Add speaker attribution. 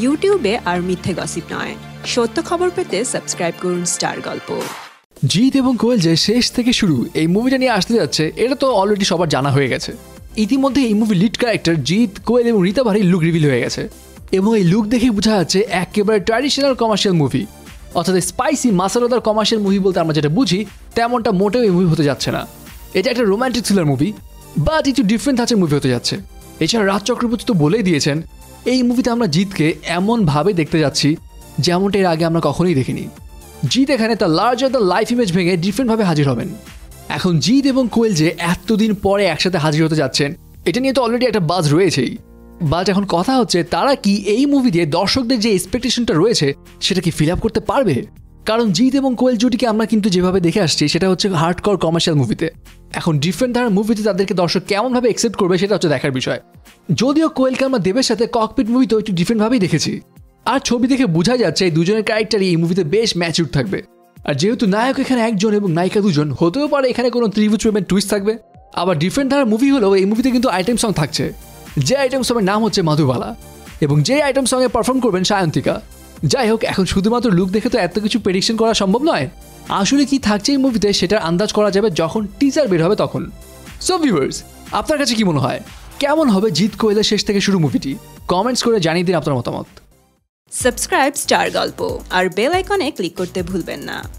Speaker 1: ইউটিউবে আর মিথ্যে গসিপ নয়, সত্য খবর পেতে সাবস্ক্রাইব করুন স্টার গল্প।
Speaker 2: জিৎ এবং কোয়েল যে শেষ থেকে শুরু এই মুভিটা নিয়ে আসতে যাচ্ছে এটা তো অলরেডি সবার জানা হয়ে গেছে। ইতিমধ্যে এই মুভির লিড ক্যারেক্টার জিৎ, কোয়েল এবং রীতা ভারির লুক রিভিল হয়ে গেছে এবং এই লুক দেখে বোঝা যাচ্ছে একেবারে ট্র্যাডিশনাল কমার্শিয়াল মুভি, অর্থাৎ স্পাইসি মাসালাদার কমার্শিয়াল মুভি বলতে আমরা যেটা বুঝি তেমনটা মোটেও এই মুভি হতে যাচ্ছে না। এটা একটা রোম্যান্টিক থ্রিলার মুভি, বাট একটু ডিফারেন্ট ধাঁচের মুভি হতে যাচ্ছে। এছাড়া রাজ চক্রবর্তী তো বলেই দিয়েছেন এই মুভিতে আমরা জিৎকে এমনভাবে দেখতে যাচ্ছি যেমনটা এর আগে আমরা কখনোই দেখিনি। জিৎ এখানে তার লার্জার দ্য লাইফ ইমেজ ভেঙে ডিফারেন্টভাবে হাজির হবেন। এখন জিৎ এবং কোয়েল যে এতদিন পরে একসাথে হাজির হতে যাচ্ছেন এটা নিয়ে তো অলরেডি একটা বাজ রয়েছেই, বাট এখন কথা হচ্ছে তারা কি এই মুভি দিয়ে দর্শকদের যে এক্সপেকটেশনটা রয়েছে সেটা কি ফিল আপ করতে পারবে। কারণ জিৎ এবং কোয়েল জুটিকে আমরা কিন্তু যেভাবে দেখে আসছি সেটা হচ্ছে হার্ডকোর কমার্শিয়াল মুভিতে। এখন ডিফারেন্ট ধারার মুভিতে তাদেরকে দর্শক কেমনভাবে অ্যাকসেপ্ট করবে সেটা হচ্ছে দেখার বিষয়। যদিও কোয়েলকে আমরা দেবের সাথে ককপিট মুভিতেও একটু ডিফারেন্টভাবেই দেখেছি, আর ছবি দেখে বোঝা যাচ্ছে এই দুজনের ক্যারেক্টারই এই মুভিতে বেশ ম্যাচিউর থাকবে। আর যেহেতু নায়ক এখানে একজন এবং নায়িকা দুজন, হতেও পারে এখানে কোনো ত্রিভুজ প্রেমের টুইস্ট থাকবে। আবার ডিফারেন্ট ধারার মুভি হলেও এই মুভিতে কিন্তু আইটেম সং থাকছে, যে আইটেম সঙের নাম হচ্ছে মধুবালা এবং যে আইটেম সঙ্গে পারফর্ম করবেন সায়ন্তিকা। যাই হোক, এখন শুধুমাত্র লুক দেখে তো এত কিছু প্রেডিকশন করা সম্ভব নয়, আসলে কি থাকছে এই মুভিতে সেটার আন্দাজ করা যাবে যখন টিজার বের হবে তখন। সো ভিউয়ার্স, আপনার কাছে কি মনে হয় কেমন হবে জিৎ কোয়েলের শেষ থেকে শুরু মুভিটি? কমেন্টস করে জানিয়ে দিন আপনার মতামত।
Speaker 1: সাবস্ক্রাইব স্টার গল্প আর বেল আইকনে ক্লিক করতে ভুলবেন না।